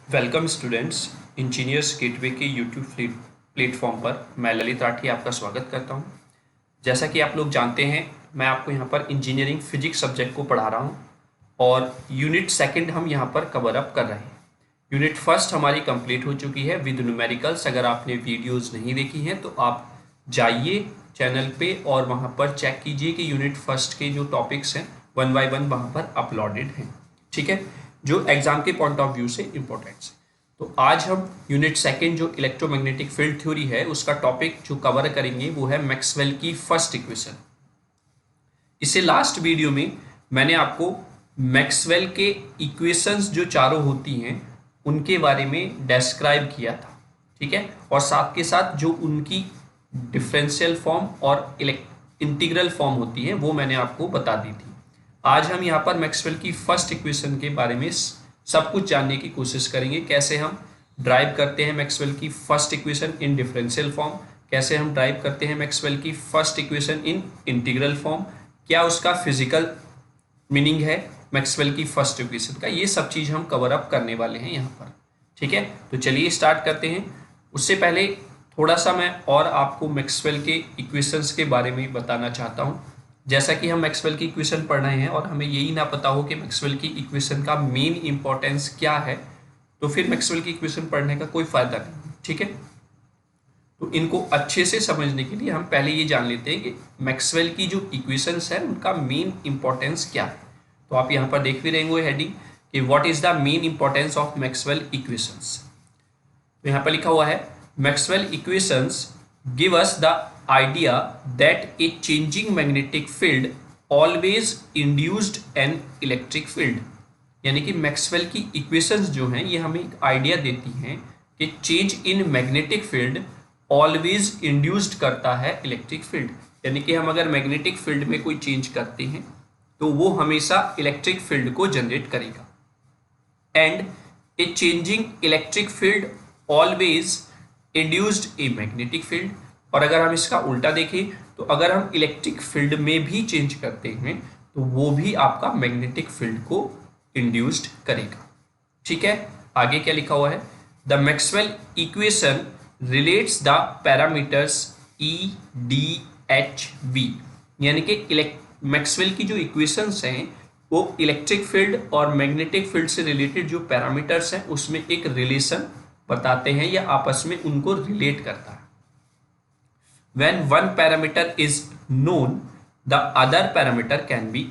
Welcome students. Engineers gateway के YouTube platform पर मैं ललित राठी आपका स्वागत करता हूं। जैसा कि आप लोग जानते हैं, मैं आपको यहां पर इंजीनियरिंग फिजिक्स सब्जेक्ट को पढ़ा रहा हूं और यूनिट सेकंड हम यहां पर कवर अप कर रहे हैं। यूनिट फर्स्ट हमारी कंप्लीट हो चुकी है विद न्यूमेरिकल्स। अगर आपने वीडियोज़ नहीं देखी हैं तो आप जाइए चैनल पे और वहाँ पर चेक कीजिए कि यूनिट फर्स्ट के जो टॉपिक्स हैं 1 बाय 1 वहाँ पर अपलोडेड हैं। ठीक है, जो एग्जाम के पॉइंट ऑफ व्यू से इम्पोर्टेंट है। तो आज हम यूनिट सेकंड जो इलेक्ट्रोमैग्नेटिक फील्ड थ्योरी है उसका टॉपिक जो कवर करेंगे वो है मैक्सवेल की फर्स्ट इक्वेशन। इससे लास्ट वीडियो में मैंने आपको मैक्सवेल के इक्वेशंस जो चारों होती हैं उनके बारे में डिस्क्राइब किया था। ठीक है, और साथ के साथ जो उनकी डिफरेंशियल फॉर्म और इंटीग्रल फॉर्म होती है वो मैंने आपको बता दी थी। आज हम यहाँ पर मैक्सवेल की फर्स्ट इक्वेशन के बारे में सब कुछ जानने की कोशिश करेंगे। कैसे हम ड्राइव करते हैं मैक्सवेल की first equation in differential form, कैसे हम ड्राइव करते हैं मैक्सवेल की first equation in integral form, क्या उसका फिजिकल मीनिंग है मैक्सवेल की फर्स्ट इक्वेशन का, ये सब चीज़ हम कवर अप करने वाले हैं यहाँ पर। ठीक है, तो चलिए स्टार्ट करते हैं। उससे पहले थोड़ा सा मैं और आपको मैक्सवेल के इक्वेशंस के बारे में बताना चाहता हूँ। जैसा कि हम मैक्सवेल की इक्वेशन पढ़ रहे हैं और हमें यही ना पता हो कि मैक्सवेल की इक्वेशन का मेन इंपॉर्टेंस क्या है, तो फिर मैक्सवेल की इक्वेशन पढ़ने का कोई फायदा नहीं। ठीक है, तो इनको अच्छे से समझने के लिए हम पहले ये जान लेते हैं कि मैक्सवेल की जो इक्वेशंस है उनका मेन इंपॉर्टेंस क्या है। तो आप यहाँ पर देख भी रहेंगे हेडिंग कि what is the main importance of Maxwell equations. तो यहाँ पर लिखा हुआ है Maxwell equations give us the idea that a changing magnetic field always induced an electric field। यानी कि मैक्सवेल की इक्वेशंस जो हैं ये हमें एक आइडिया देती हैं कि change in magnetic field always induced करता है इलेक्ट्रिक फील्ड। यानी कि हम अगर मैग्नेटिक फील्ड में कोई चेंज करते हैं तो वो हमेशा इलेक्ट्रिक फील्ड को जनरेट करेगा। And a changing electric field always induced A magnetic field. और अगर हम इसका उल्टा देखें तो अगर हम इलेक्ट्रिक फील्ड में भी चेंज करते हैं तो वो भी आपका मैग्नेटिक फील्ड को इंड्यूस्ड करेगा। ठीक है, आगे क्या लिखा हुआ है, the Maxwell equation relates the parameters E D H we. यानी कि मैक्सवेल की जो इक्वेशंस हैं वो इलेक्ट्रिक फील्ड और मैग्नेटिक फील्ड से रिलेटेड जो पैरामीटर्स हैं उसमें एक रिलेशन बताते हैं या आपस में उनको रिलेट करता है। When one parameter is known, the other parameter can be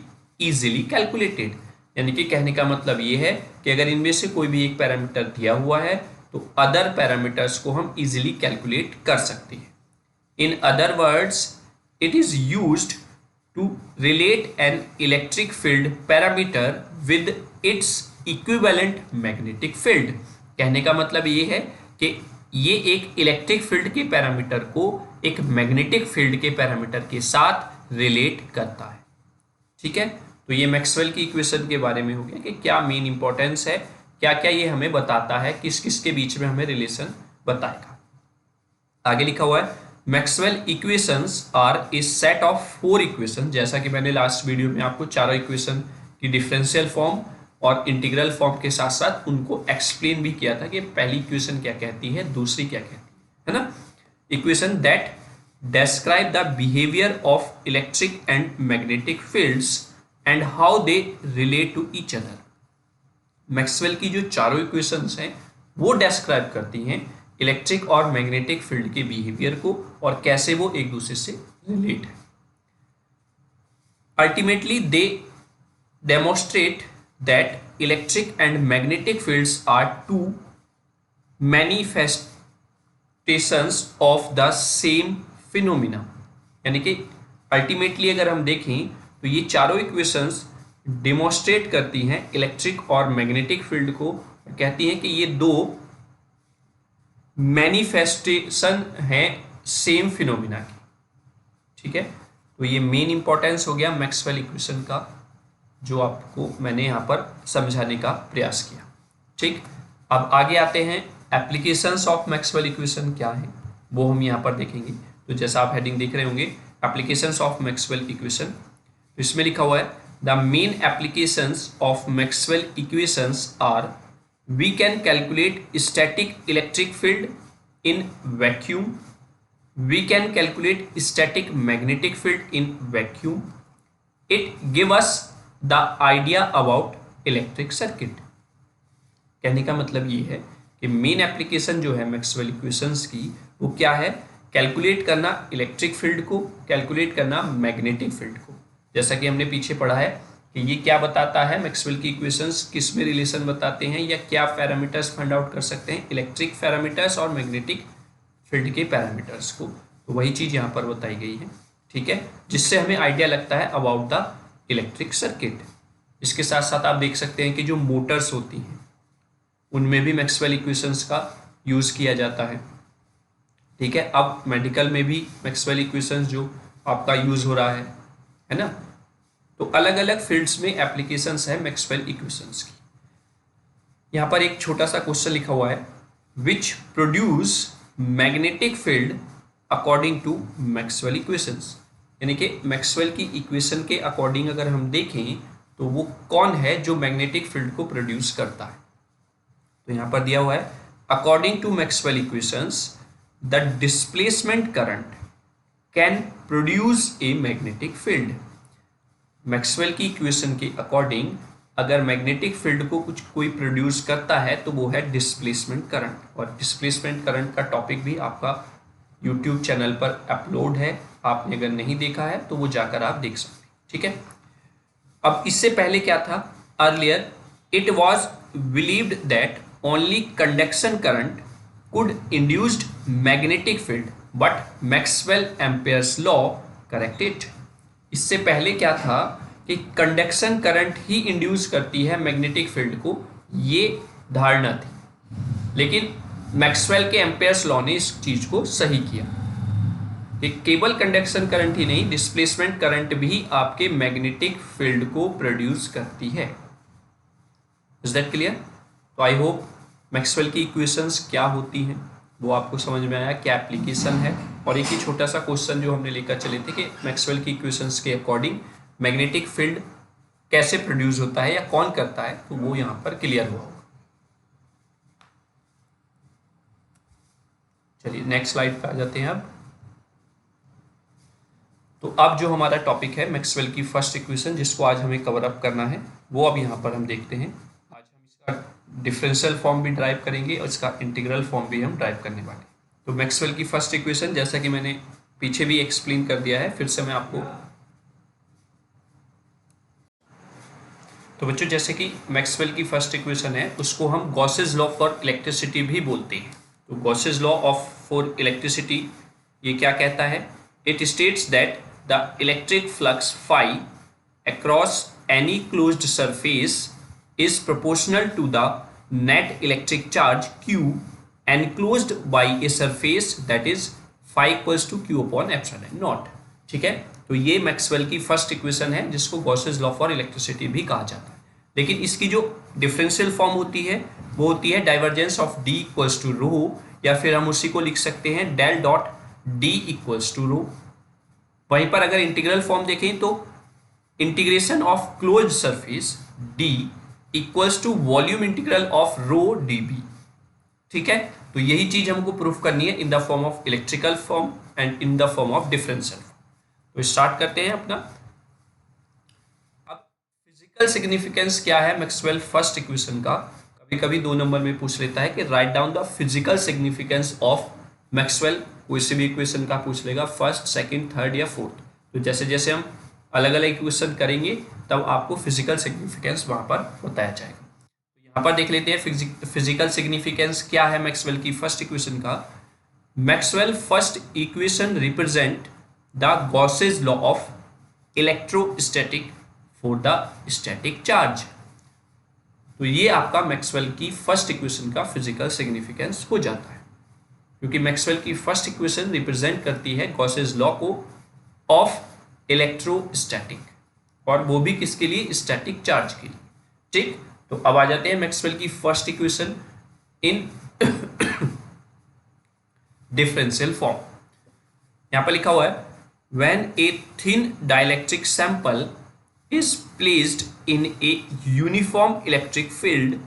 easily calculated। यानी कि कहने का मतलब ये है कि अगर इनमें से कोई भी एक पैरामीटर दिया हुआ है तो अदर पैरामीटर्स को हम इजीली कैलकुलेट कर सकते हैं। In other words it is used to relate an electric field parameter with its equivalent magnetic field. कहने का मतलब ये है कि ये एक इलेक्ट्रिक फील्ड के पैरामीटर को एक मैग्नेटिक फील्ड के पैरामीटर के साथ रिलेट करता है। ठीक है, तो ये मैक्सवेल की इक्वेशन के बारे में हो गया कि क्या मेन इंपॉर्टेंस है, क्या क्या ये हमें बताता है, किस किस के बीच में हमें रिलेशन बताएगा। आगे लिखा हुआ है Maxwell equations are a set of 4 equation. जैसा कि मैंने लास्ट वीडियो में आपको चारों इक्वेशन की डिफरेंशियल फॉर्म और इंटीग्रल फॉर्म के साथ साथ उनको एक्सप्लेन भी किया था कि पहली इक्वेशन क्या कहती है, दूसरी क्या कहती है ना। Equation that describe the behavior of electric and magnetic fields and how they relate to each other। Maxwell की जो चारों इक्वेशंस हैं वो डिस्क्राइब करती हैं इलेक्ट्रिक और मैग्नेटिक फील्ड के बिहेवियर को और कैसे वो एक दूसरे से रिलेट है। Ultimately they demonstrate that electric and magnetic fields are two manifestations of the same phenomena. यानी कि अल्टीमेटली अगर हम देखें तो ये चारों इक्वेशंस डिमोस्ट्रेट करती हैं इलेक्ट्रिक और मैग्नेटिक फील्ड को, कहती हैं कि ये दो मैनिफेस्टेशन हैं सेम फिनोमिना की। ठीक है, तो ये मेन इंपॉर्टेंस हो गया मैक्सवेल इक्वेशन का जो आपको मैंने यहाँ पर समझाने का प्रयास किया। ठीक, अब आगे आते हैं एप्लीकेशंस ऑफ मैक्सवेल इक्वेशन क्या है वो हम यहाँ पर देखेंगे। तो जैसा आप हेडिंग देख रहे होंगे एप्लीकेशंस ऑफ मैक्सवेल इक्वेशन, तो इसमें लिखा हुआ है the main applications of Maxwell equations are we can calculate static electric field in vacuum, we can calculate static magnetic field in vacuum, it give us the idea about electric circuit। कहने का मतलब ये है कि main application जो है Maxwell equations की वो क्या है, कैलकुलेट करना इलेक्ट्रिक फील्ड को, कैलकुलेट करना मैग्नेटिक फील्ड को। जैसा कि हमने पीछे पढ़ा है कि ये क्या बताता है, मैक्सवेल की इक्वेशंस किस में रिलेशन बताते हैं या क्या पैरामीटर्स फाइंड आउट कर सकते हैं, इलेक्ट्रिक पैरामीटर्स और मैग्नेटिक फील्ड के पैरामीटर्स को। तो वही चीज़ यहाँ पर बताई गई है, ठीक है, जिससे हमें आइडिया लगता है अबाउट द इलेक्ट्रिक सर्किट। इसके साथ साथ आप देख सकते हैं कि जो मोटर्स होती हैं उनमें भी मैक्सवेल इक्वेशंस का यूज़ किया जाता है, ठीक है। अब मेडिकल में भी मैक्सवेल इक्वेशंस जो आपका यूज़ हो रहा है ना। तो अलग अलग फील्ड्स में एप्लीकेशंस है मैक्सवेल इक्वेशंस की। यहाँ पर एक छोटा सा क्वेश्चन लिखा हुआ है, which produce magnetic field according to Maxwell equations, यानी कि मैक्सवेल की इक्वेशन के अकॉर्डिंग अगर हम देखें तो वो कौन है जो मैग्नेटिक फील्ड को प्रोड्यूस करता है। तो यहाँ पर दिया हुआ है, according to Maxwell equations the displacement current can produce a magnetic field. Maxwell की इक्वेशन के अकॉर्डिंग अगर मैग्नेटिक फील्ड को कुछ कोई प्रोड्यूस करता है तो वो है डिस्प्लेसमेंट करंट। और डिस्प्लेसमेंट करंट का टॉपिक भी आपका यूट्यूब चैनल पर अपलोड है, आपने अगर नहीं देखा है तो वो जाकर आप देख सकते हैं, ठीक है। अब इससे पहले क्या था, earlier it was believed that only conduction current could induced magnetic field but Maxwell Ampere's law corrected. इससे पहले क्या था कि कंडक्शन करंट ही इंड्यूस करती है मैग्नेटिक फील्ड को, ये धारणा थी, लेकिन मैक्सवेल के एम्पेयर्स लॉ ने इस चीज को सही किया कि केवल कंडक्शन करंट ही नहीं, डिस्प्लेसमेंट करंट भी आपके मैग्नेटिक फील्ड को प्रोड्यूस करती है। Is that clear? तो आई होप मैक्सवेल की इक्वेशंस क्या होती हैं वो आपको समझ में आया, क्या एप्लीकेशन है। और एक ही छोटा सा क्वेश्चन जो हमने लेकर चले थे कि मैक्सवेल की इक्वेशंस के अकॉर्डिंग मैग्नेटिक फील्ड कैसे प्रोड्यूस होता है या कौन करता है, तो वो यहाँ पर क्लियर हुआ होगा। चलिए नेक्स्ट स्लाइड पे आ जाते हैं अब। तो अब जो हमारा टॉपिक है मैक्सवेल की फर्स्ट इक्वेशन, जिसको आज हमें कवर अप करना है, वो अब यहाँ पर हम देखते हैं। आज हम इसका डिफरेंशियल फॉर्म भी ड्राइव करेंगे और इसका इंटीग्रल फॉर्म भी हम ड्राइव करने वाले हैं। तो मैक्सवेल की फर्स्ट इक्वेशन जैसा कि मैंने पीछे भी एक्सप्लेन कर दिया है, फिर से मैं आपको। तो बच्चों जैसे कि मैक्सवेल की फर्स्ट इक्वेशन है उसको हम गॉसेस लॉ फॉर इलेक्ट्रिसिटी भी बोलते हैं। तो Gauss's law of for electricity ये क्या कहता है, it states that the electric flux phi across any closed surface is proportional to the net electric charge Q enclosed by a surface that is phi equals to Q upon epsilon naught. ठीक है, तो ये Maxwell की first equation है जिसको Gauss's law for electricity भी कहा जाता है। लेकिन इसकी जो डिफरेंशियल फॉर्म होती है वो होती है divergence of D equals to rho, या फिर हम उसी को लिख सकते हैं del dot D equals to rho. वहीं पर अगर इंटीग्रल फॉर्म देखें तो integration of closed surface D equals to volume integral of rho dB। ठीक है, तो यही चीज हमको प्रूफ करनी है in the form of electrical form and in the form of differential form. तो स्टार्ट करते हैं अपना। अब फिजिकल सिग्निफिकेंस क्या है मैक्सवेल फर्स्ट इक्वेशन का, कभी कभी 2 नंबर में पूछ लेता है कि write down the physical significance of Maxwell, कोई से भी इक्वेशन का पूछ लेगा, फर्स्ट, सेकंड, थर्ड या फोर्थ। तो जैसे जैसे हम अलग अलग इक्वेशन करेंगे तब आपको फिजिकल सिग्निफिकेंस वहां पर बताया जाएगा। तो यहाँ पर देख लेते हैं फिजिकल सिग्निफिकेंस क्या है मैक्सवेल की फर्स्ट इक्वेशन का। Maxwell first equation represent the Gauss's law of electrostatic for the static charge. तो ये आपका मैक्सवेल की फर्स्ट इक्वेशन का फिजिकल सिग्निफिकेंस हो जाता है, क्योंकि मैक्सवेल की फर्स्ट इक्वेशन रिप्रेजेंट करती है गॉसेस लॉ को ऑफ इलेक्ट्रोस्टैटिक, और वो भी किसके लिए, स्टैटिक चार्ज के लिए। ठीक, तो अब आ जाते हैं मैक्सवेल की first equation in differential form. यहां पर लिखा हुआ है when a thin dielectric sample is placed in a uniform electric field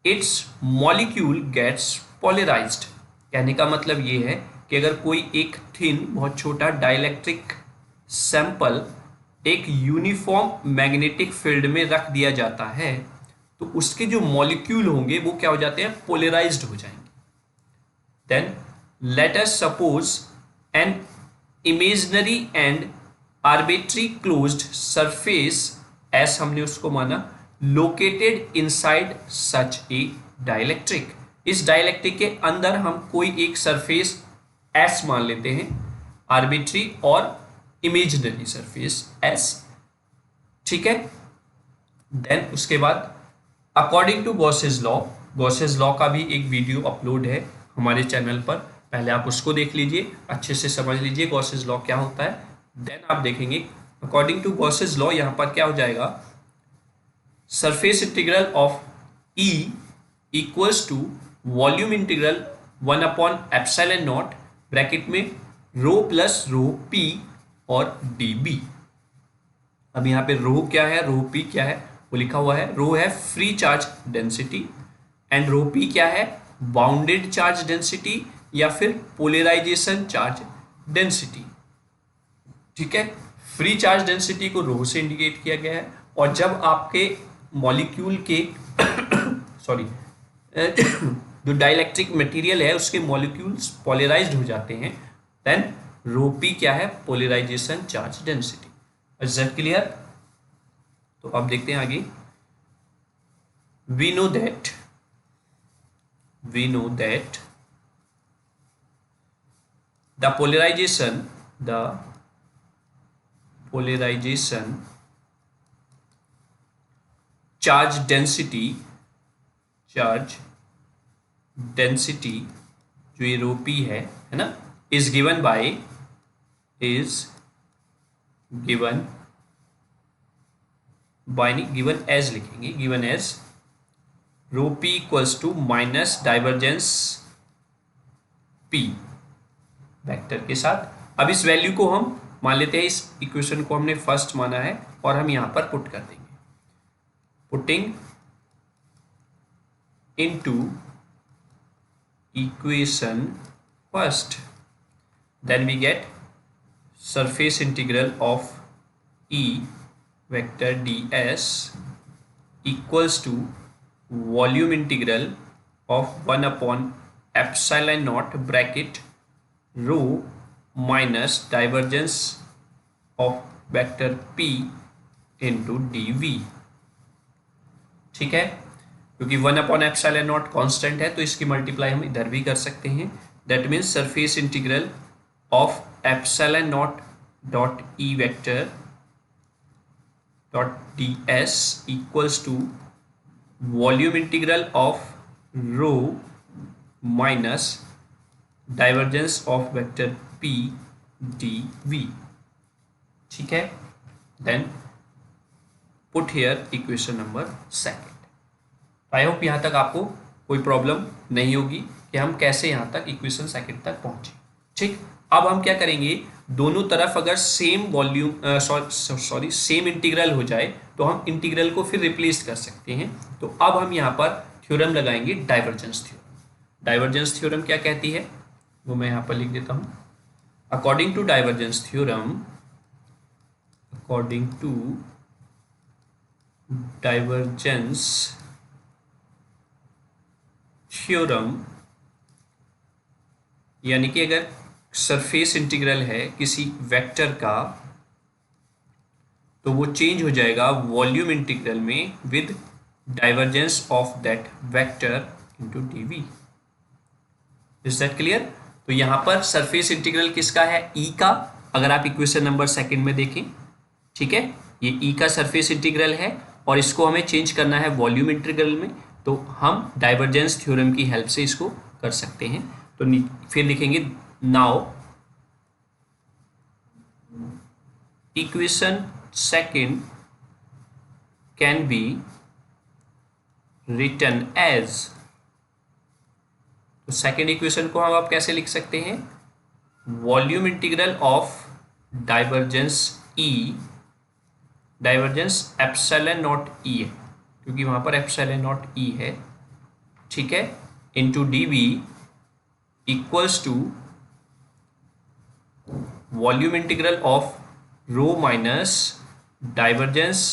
its molecule gets polarised. कहने का मतलब ये है कि अगर कोई एक थिन बहुत छोटा डाइलेक्ट्रिक सैंपल एक यूनिफॉर्म मैग्नेटिक फील्ड में रख दिया जाता है तो उसके जो मॉलिक्यूल होंगे वो क्या हो जाते हैं, पोलराइज्ड हो जाएंगे। Then let us suppose an imaginary and arbitrary closed surface, S हमने उसको माना, located inside such a dielectric. इस डाइलेक्ट्रिक के अंदर हम कोई एक सरफेस एस मान लेते हैं, आर्बिट्री और इमेजिनरी सरफेस एस, ठीक है। देन उसके बाद according to Gauss's law, Gauss's law का भी एक वीडियो अपलोड है हमारे चैनल पर, पहले आप उसको देख लीजिए, अच्छे से समझ लीजिए गॉसेस लॉ क्या होता है। देन आप देखेंगे अकॉर्डिंग टू गॉसेस लॉ यहाँ पर क्या हो जाएगा, surface integral of E equals to volume integral 1/ε0 bracket में रो प्लस रो पी और डी बी। अब यहाँ पे रो क्या है, रो पी क्या है, वो लिखा हुआ है, रो है free charge density and rho P क्या है, बाउंडेड चार्ज डेंसिटी या फिर पोलराइजेशन चार्ज डेंसिटी, ठीक है। फ्री चार्ज डेंसिटी को रो से इंडिकेट किया गया है, और जब आपके मॉलिक्यूल के सॉरी जो डाइलेक्ट्रिक मटेरियल है उसके मॉलिक्यूल्स पोलराइज्ड हो जाते हैं, देन रो पी क्या है, polarisation charge density. Is that clear? तो अब देखते हैं आगे। We know that the polarization charge density जो ये रो पी है ना, is given as लिखेंगे, given as rho P equals to minus divergence P vector के साथ। अब इस वैल्यू को हम मान लेते हैं, इस इक्वेशन को हमने फर्स्ट माना है और हम यहां पर पुट कर देंगे, putting into equation first, then we get surface integral of E vector D S equals to volume integral of 1/ε0 bracket rho minus divergence of vector P into D V, ठीक है। क्योंकि 1/ε0 कांस्टेंट है तो इसकी multiply हम इधर भी कर सकते हैं, that means surface integral of ε0 dot E vector dot D S equals to volume integral of rho minus divergence of vector P D V, ठीक है। Then put here equation number second. I hope यहाँ तक आपको कोई problem नहीं होगी कि हम कैसे यहाँ तक इक्वेशन सेकेंड तक पहुँचे, ठीक। अब हम क्या करेंगे, दोनों तरफ अगर सेम वॉल्यूम सेम इंटीग्रल हो जाए तो हम इंटीग्रल को फिर रिप्लेस कर सकते हैं। तो अब हम यहाँ पर थ्योरम लगाएंगे, डाइवर्जेंस थ्योरम। डाइवर्जेंस थ्योरम क्या कहती है वो मैं यहाँ पर लिख देता हूँ। According to divergence theorem, according to divergence theorem, यानी कि अगर सरफेस इंटीग्रल है किसी वेक्टर का तो वो चेंज हो जाएगा वॉल्यूम इंटीग्रल में with divergence of that vector into DV. Is that clear? तो यहां पर सरफेस इंटीग्रल किसका है, ई का, अगर आप इक्वेशन नंबर सेकंड में देखें, ठीक है, ये ई का सरफेस इंटीग्रल है और इसको हमें चेंज करना है वॉल्यूम इंटीग्रल में, तो हम डाइवर्जेंस थ्योरम की हेल्प से इसको कर सकते हैं। तो फिर लिखेंगे now equation second can be written as, तो सेकेंड इक्वेशन को हम आप कैसे लिख सकते हैं, volume integral of divergence E, divergence epsilon naught E है क्योंकि वहां पर एप्सिलॉन नॉट ई है, ठीक है, into D V equals to volume integral of rho minus divergence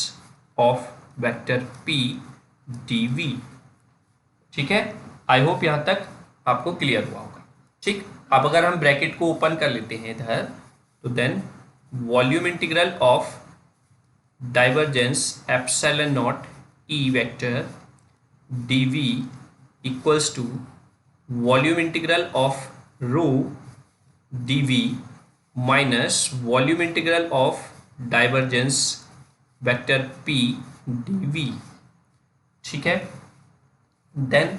of vector P D V. ठीक है, आई होप यहाँ तक आपको क्लियर हुआ होगा। ठीक, अब अगर हम ब्रैकेट को ओपन कर लेते हैं इधर, तो then volume integral of divergence epsilon naught E vector D V equals to volume integral of rho D V minus volume integral of divergence vector P D V. ठीक है, देन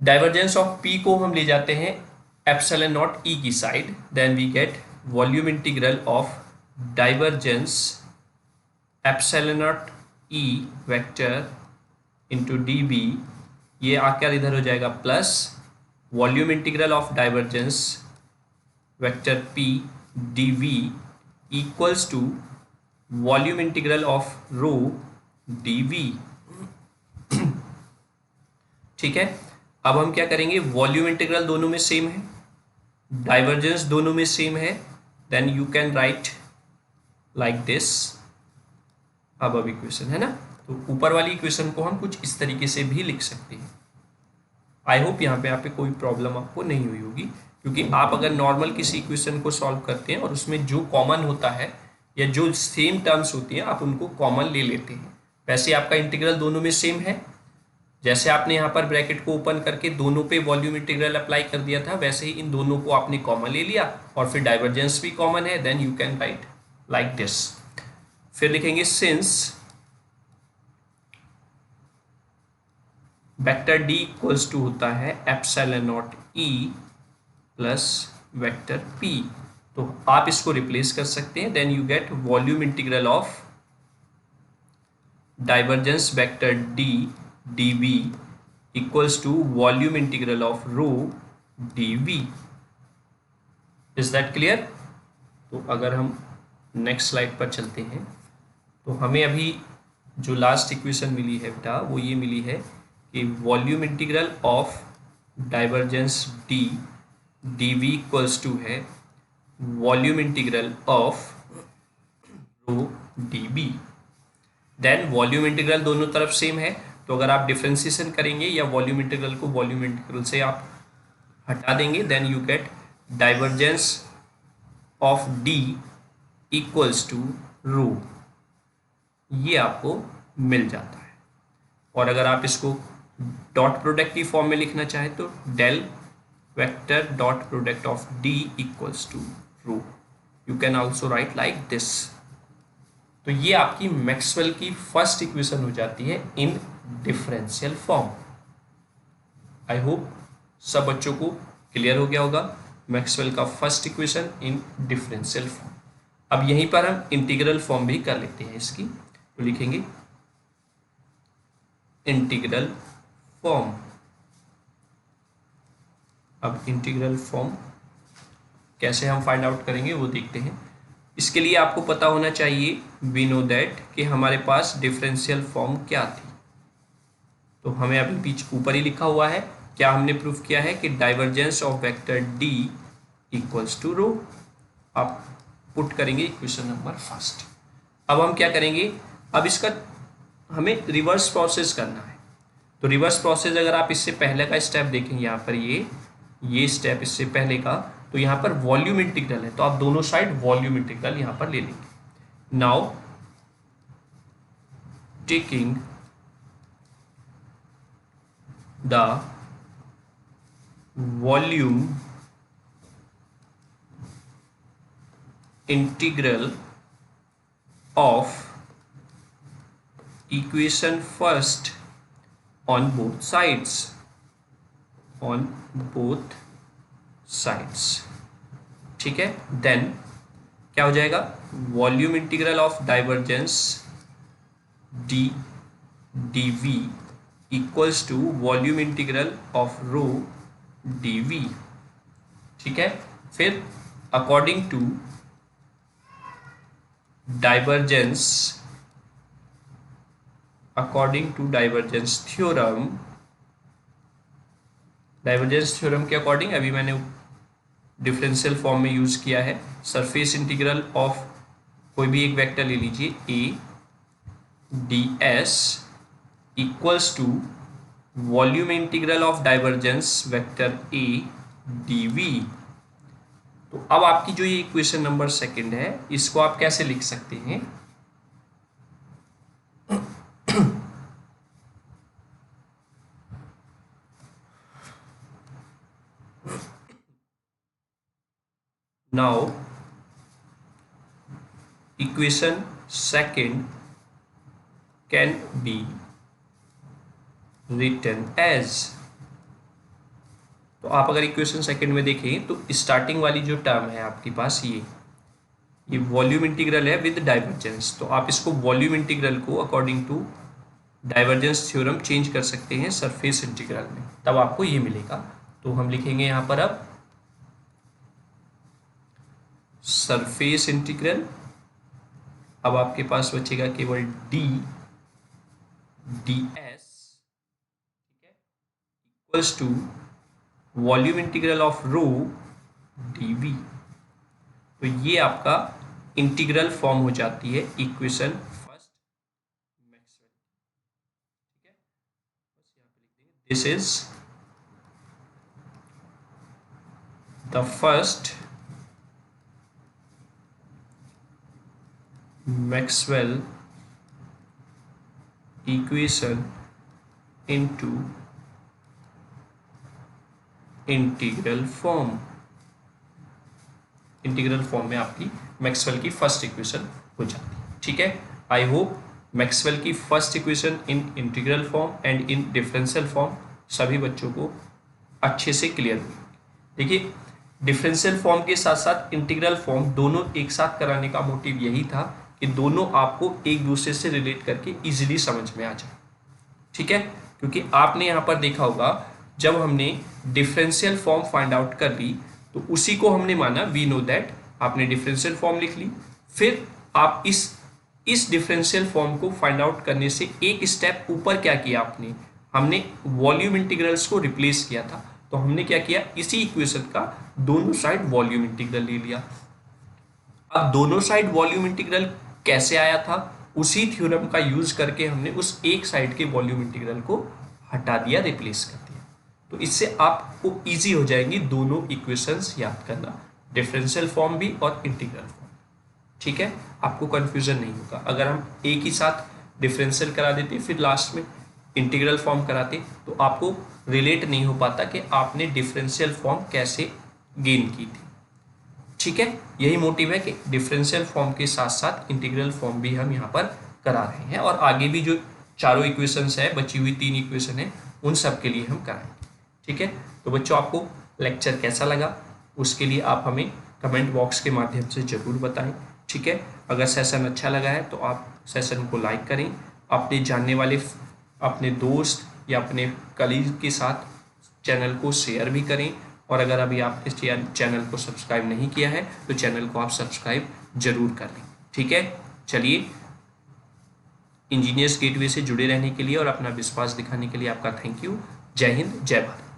डाइवर्जेंस ऑफ पी को हम ले जाते हैं epsilon naught E की side, then we get volume integral of divergence epsilon naught E vector into D B, ये आकर इधर हो जाएगा plus volume integral of divergence vector P D V equals to volume integral of rho D V. ठीक है, अब हम क्या करेंगे, वॉल्यूम इंटीग्रल दोनों में सेम है, डाइवर्जेंस दोनों में सेम है, then you can write like this. अब इक्वेशन है ना, तो ऊपर वाली इक्वेशन को हम कुछ इस तरीके से भी लिख सकते हैं। आई होप यहाँ पे कोई प्रॉब्लम आपको नहीं हुई होगी, क्योंकि आप अगर नॉर्मल किसी इक्वेशन को सॉल्व करते हैं और उसमें जो कॉमन होता है या जो सेम टर्म्स होती हैं आप उनको कॉमन ले लेते हैं। वैसे आपका इंटीग्रल दोनों में सेम है, जैसे आपने यहाँ पर ब्रैकेट को ओपन करके दोनों पे वॉल्यूम इंटीग्रल अप्लाई कर दिया था, वैसे ही इन दोनों को आपने कॉमन ले लिया और फिर डाइवर्जेंस भी कॉमन है, then you can write like this. फिर लिखेंगे since vector D equals to होता है epsilon naught E plus vector P, तो आप इसको रिप्लेस कर सकते हैं, then you get volume integral of divergence vector D D V equals to volume integral of rho D V. Is that clear? तो अगर हम नेक्स्ट स्लाइड पर चलते हैं, तो हमें अभी जो लास्ट इक्वेशन मिली है बेटा वो ये मिली है कि volume integral of divergence D D V equals to है volume integral of rho D B. Then volume integral दोनों तरफ सेम है, तो अगर आप डिफ्रेंसिएशन करेंगे या वॉल्यूम इंटीग्रल को वॉल्यूम इंटीग्रल से आप हटा देंगे, then you get divergence of D equals to rho, ये आपको मिल जाता है। और अगर आप इसको डॉट प्रोडक्ट की फॉर्म में लिखना चाहें तो del vector dot product of D equals to rho, you can also write like this. तो ये आपकी मैक्सवेल की फर्स्ट इक्वेशन हो जाती है इन डिफरेंशियल फॉर्म। आई होप सब बच्चों को क्लियर हो गया होगा मैक्सवेल का first equation in differential form. अब यहीं पर हम इंटीग्रल फॉर्म भी कर लेते हैं इसकी, तो लिखेंगे इंटीग्रल फॉर्म। अब इंटीग्रल फॉर्म कैसे हम फाइंड आउट करेंगे वो देखते हैं। इसके लिए आपको पता होना चाहिए, वी नो दैट, कि हमारे पास डिफरेंशियल फॉर्म क्या थी। तो हमें अभी पीछे ऊपर ही लिखा हुआ है, क्या हमने प्रूफ किया है कि divergence of vector D equals to rho. आप पुट करेंगे इक्वेशन नंबर फर्स्ट। अब हम क्या करेंगे, अब इसका हमें रिवर्स प्रोसेस करना है। तो रिवर्स प्रोसेस अगर आप इससे पहले का स्टेप देखेंगे, यहाँ पर ये स्टेप इससे पहले का, तो यहाँ पर वॉल्यूम इंटीग्रल है, तो आप दोनों साइड वॉल्यूम इंटीग्रल यहाँ पर ले लेंगे। Now taking the volume integral of equation first on both sides, ठीक है। देन क्या हो जाएगा, volume integral of divergence D D V equals to volume integral of rho D V, ठीक है। फिर according to divergence theorem, divergence theorem के अकॉर्डिंग अभी मैंने डिफरेंशियल फॉर्म में यूज किया है। सरफेस इंटीग्रल ऑफ कोई भी एक वेक्टर ले लीजिए A D S equals to volume integral of divergence vector A D V. तो अब आपकी जो ये इक्वेशन नंबर सेकंड है, इसको आप कैसे लिख सकते हैं? Now equation second can be written as, तो आप अगर इक्वेशन सेकंड में देखें तो स्टार्टिंग वाली जो टर्म है आपके पास ये वॉल्यूम इंटीग्रल है विद डाइवर्जेंस, तो आप इसको वॉल्यूम इंटीग्रल को according to divergence theorem change कर सकते हैं सरफेस इंटीग्रल में, तब आपको ये मिलेगा। तो हम लिखेंगे यहां पर अब सरफेस इंटीग्रल, अब आपके पास बचेगा केवल डी एस, ठीक है, equals to volume integral of rho D V. तो ये आपका इंटीग्रल फॉर्म हो जाती है इक्वेशन फर्स्ट मैक्सवेल, ठीक है। बस यहाँ पे लिख देंगे this is the first Maxwell equation into integral form. Integral form में आपकी मैक्सवेल की फर्स्ट इक्वेशन हो जाती है, ठीक है। आई होप मैक्सवेल की first equation in integral form and in differential form सभी बच्चों को अच्छे से क्लियर हुई। देखिए, डिफरेंशियल फॉर्म के साथ साथ इंटीग्रल फॉर्म दोनों एक साथ कराने का मोटिव यही था कि दोनों आपको एक दूसरे से रिलेट करके इजीली समझ में आ जाए, ठीक है। क्योंकि आपने यहाँ पर देखा होगा जब हमने डिफरेंशियल फॉर्म फाइंड आउट कर ली तो उसी को हमने माना वी नो दैट, आपने डिफरेंशियल फॉर्म लिख ली, फिर आप इस डिफरेंशियल फॉर्म को फाइंड आउट करने से एक स्टेप ऊपर क्या किया आपने, हमने वॉल्यूम इंटीग्रल्स को रिप्लेस किया था। तो हमने क्या किया, इसी इक्वेशन का दोनों साइड वॉल्यूम इंटीग्रल ले लिया। अब दोनों साइड वॉल्यूम इंटीग्रल कैसे आया था, उसी थ्योरम का यूज करके हमने उस एक साइड के वॉल्यूम इंटीग्रल को हटा दिया, रिप्लेस कर दिया। तो इससे आपको इजी हो जाएंगी दोनों इक्वेशंस याद करना, डिफरेंशियल फॉर्म भी और इंटीग्रल फॉर्म, ठीक है। आपको कंफ्यूजन नहीं होगा। अगर हम एक ही साथ डिफरेंशियल करा देते फिर लास्ट में इंटीग्रल फॉर्म कराते तो आपको रिलेट नहीं हो पाता कि आपने डिफरेंशियल फॉर्म कैसे गेन की थी, ठीक है। यही मोटिव है कि डिफरेंशियल फॉर्म के साथ साथ इंटीग्रल फॉर्म भी हम यहाँ पर करा रहे हैं, और आगे भी जो चारों इक्वेशंस है, बची हुई 3 इक्वेशन है, उन सब के लिए हम कराएंगे, ठीक है। तो बच्चों, आपको लेक्चर कैसा लगा उसके लिए आप हमें कमेंट बॉक्स के माध्यम से ज़रूर बताएं, ठीक है। अगर सेशन अच्छा लगा है तो आप सेशन को लाइक करें, अपने जानने वाले अपने दोस्त या अपने कलीग के साथ चैनल को शेयर भी करें, और अगर अभी आप इस चैनल को सब्सक्राइब नहीं किया है तो चैनल को आप सब्सक्राइब जरूर कर लें, ठीक है। चलिए, इंजीनियर्स गेटवे से जुड़े रहने के लिए और अपना विश्वास दिखाने के लिए आपका थैंक यू। जय हिंद, जय भारत।